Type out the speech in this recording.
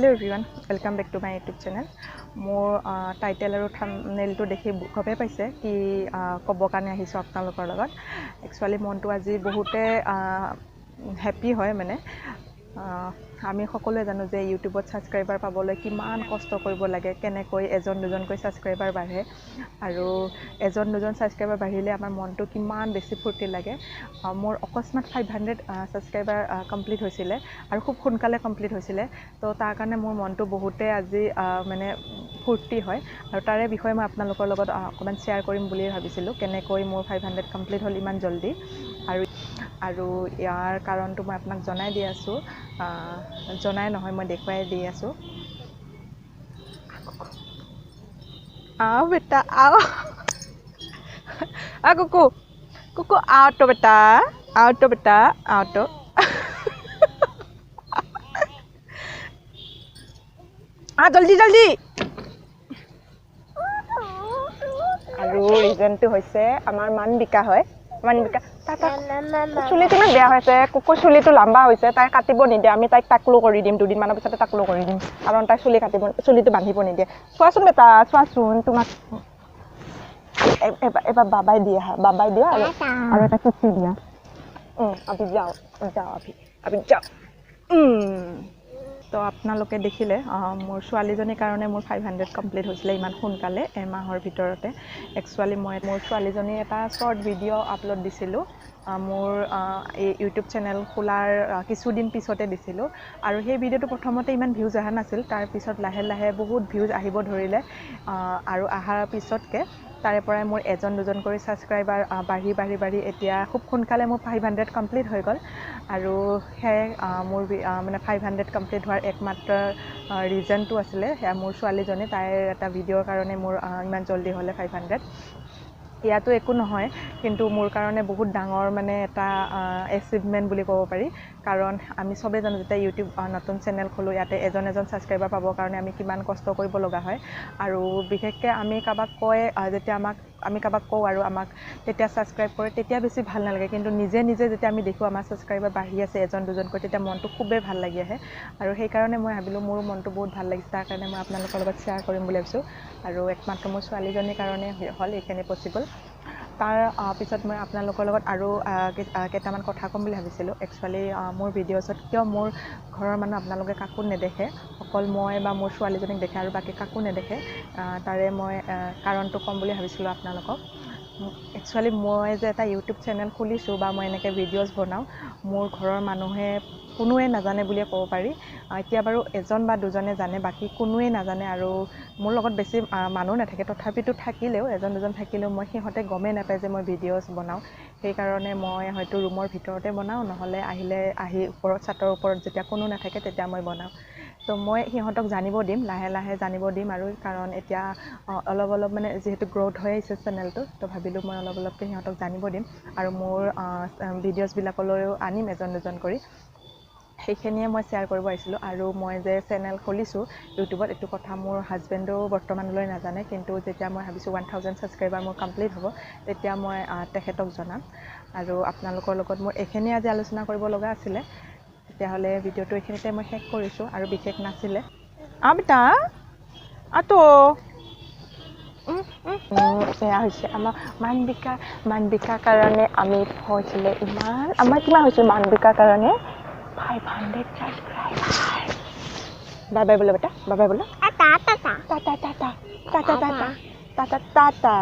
Hello everyone, welcome back to my YouTube channel. More title আৰু thumbnail to দেখি গমে পাইছে কি ক'ব কাৰণে আহিছো আপোনালোকৰ লগত একচুয়ালি মনটো আজি বহুতে হ্যাপি হয় মানে আমি সকলোৱে জানো যে ইউটিউবত সাবস্ক্ৰাইবাৰ পাবলৈ কিমান কষ্ট কৰিব লাগে কেনেকৈ এজন দুজনকৈ সাবস্ক্ৰাইবাৰ বাঢ়ে আৰু এজন দুজন সাবস্ক্ৰাইবাৰ বাঢ়িলে আমাৰ মনটো কিমান বেছি ফূৰ্তি লাগে মোৰ অকস্মাত 500 সাবস্ক্ৰাইবাৰ কমপ্লিট হৈছিলে আৰু খুব সোনকালে কমপ্লিট হৈছিলে তো তাৰ কাৰণে মোৰ মনটো বহুতে আজি মানে ফূৰ্তি হয় আৰু তাৰে বিষয়ে মই আপোনালোকৰ লগত অকমান শেয়াৰ কৰিম বুলি ভাবিছিলো কেনেকৈ মোৰ 500 কমপ্লিট হ'ল ইমান জলদি আৰু ইয়াৰ কাৰণটো মই আপোনাক জনাই দি আছো জনাই নহয় মই দেখুৱাই দি আছো आओ बेटा आओ आ कुकू कुकू आओ तो बेटा आओ तो आ जल्दी जल्दी আৰু ৰিজনটো হৈছে আমাৰ মানবিকা হয় মানবিকা চুলিটো না বেয়া হৈছে কুকুৰ চুলিটো লম্বা হৈছে তাই কাটিব নিদিয়ে আমি তাইক টাকলো কৰি দিম দুদিন মানৰ পিছতে টাকলো কৰি দিম কাৰণ তাই চুলিটো বান্ধিব নিদিয়ে চোৱাচোন বেটা চোৱাচোন তোমাক এবাৰ বাবাই দিয়া আৰু এটা কিছি দিয়া अभी जाओ अभी जाओ তো আপোনালোকে দেখিলে মোৰ ছোৱালীজনীৰ কাৰণে মোৰ 500 কমপ্লিট হৈছিলে ইমান সোনকালে এমাহৰ ভিতৰতে একচুয়ালি মই মোৰ ছোৱালীজনী এটা শৰ্ট ভিডিঅ' আপলোড দিছিলোঁ মোৰ ইউটিউব চেনেল খোলাৰ কিছুদিন পিছতে দিছিলোঁ আৰু সেই ভিডিঅ'টো প্ৰথমতে ইমান ভিউজ অহা নাছিল তাৰ পিছত লাহে লাহে বহুত ভিউজ আহিব ধৰিলে আৰু আহাৰ পিছতকে তাৰে পৰাই মোৰ এজন দুজন কৰি সাবস্ক্ৰাইবাৰ বাঢ়ি এতিয়া খুব সোনকালে মোৰ 500 কমপ্লিট হৈ গ'ল আৰু হে মোৰ মানে 500 কমপ্লিট হোৱাৰ একমাত্ৰ ৰিজনটো আছিলে মোৰ ছোৱালীজনী তাইৰ এটা ভিডিঅ'ৰ কাৰণে মোৰ ইমান জলদি হ'লে 500 ইয়াতো একো নহয় কিন্তু মোৰ কাৰণে বহুত ডাঙৰ মানে এটা এচিভমেন্ট বুলি ক'ব পাৰি কাৰণ আমি সবে জানো যে ইউটিউব নতুন চেনেল খোলো ইয়াতে এজন সাবস্ক্ৰাইবাৰ পাবৰ কাৰণে আমি কিমান কষ্ট কৰিব লগা হয় আৰু বিশেষকৈ আমি কাবাক কয় যেতিয়া আমি কাবাক কওঁ আৰু আমাক তেতিয়া সাবস্ক্ৰাইব কৰে তেতিয়া বেছি ভাল নালাগে কিন্তু নিজে যেতিয়া আমি দেখো আমাৰ সাবস্ক্ৰাইবাৰ বাঢ়ি আছে এজন দুজনকৈ তেতিয়া মনটো খুবেই ভাল লাগি আহে আৰু সেই কাৰণে মই ভাবিলো মোৰ মনটো বহুত ভাল লাগিছে তাৰ কাৰণে মই আপোনালোকৰ লগত শেয়াৰ কৰিম বুলি ভাবিছো আৰু একমাত্ৰ মোৰ ছোৱালীজনীৰ কাৰণে হ'ল এইখিনি পসিবল তাৰ পিছত মই আপোনালোকৰ লগত আৰু কেইটামান কথা ক'ম বুলি ভাবিছিলো একচুয়ালি মোৰ ভিডিঅ'ছত কিয় মোৰ ঘৰৰ মানুহ আপোনালোকে কাকো নেদেখে অকল মই বা মোৰ ছোৱালীজনীক দেখে আৰু বাকি কাকো নেদেখে তাৰে মই কাৰণটো ক'ম বুলি ভাবিছিলো আপোনালোকক একচুয়ালি মই যে এটা ইউটিউব চেনেল খুলিছো বা মই এনেকৈ ভিডিঅ'জ বনাও মোৰ ঘৰৰ মানুহে কোনোৱে নাজানে বুলিয়ে ক'ব পাৰি এতিয়া বাৰু এজন বা দুজনে জানে বাকি কোনোৱে নাজানে আৰু মোৰ লগত বেছি মানুহ নাথাকে তথাপিতো থাকিলেও এজন দুজন থাকিলেও মই সিহঁতে গমে নাপায় যে মই ভিডিঅ'জ বনাও সেই কাৰণে মই হয়তো ৰুমৰ ভিতৰতে বনাও নহলে আহি ওপৰত ছাতৰ ওপৰত যেতিয়া কোনো নাথাকে তেতিয়া মই বনাও তো মই সিহঁতক জানিব দিম লাহে লাহে জানিব দিম আৰু কাৰণ এতিয়া অলপ মানে যেহেতু গ্ৰোথ হৈ আছে চেনেলটো তো ভাবিলো মই অলপকে সিহঁতক জানিব দিম আৰু মোৰ ভিডিঅ'জ বিলাকলৈও আনিম এজন দুজন কৰি সেইখিনিয়ে মই শেয়াৰ কৰিব আহিছিলো আৰু মই যে চেনেল খুলিছো ইউটিউবত এটো কথা মোৰ হাজবেণ্ডো বৰ্তমানলৈ নাজানে কিন্তু যেতিয়া মই ভাবিছো 1000 সাবস্ক্ৰাইবাৰ মোৰ কমপ্লিট হ'ব তেতিয়া মই তেখেতক জনাম আৰু আপোনালোকৰ লগত মোৰ এখিনি আজি আলোচনা কৰিব লগা আছিল তেতিয়াহলে ভিডিঅ'টো এখিনিতে মই শেষ কৰিছো আৰু বিশেষ নাছিলে বেটা আতো এয়া হৈছে আমাৰ মানবিকাৰ কাৰণে আমি হৈছিলে ইমান আমাৰ কিমান হৈছিল মানবিকাৰ কাৰণে 500 সাবস্ক্ৰাইবাৰ বাই बोलो बेटा बाय बोलो टाटा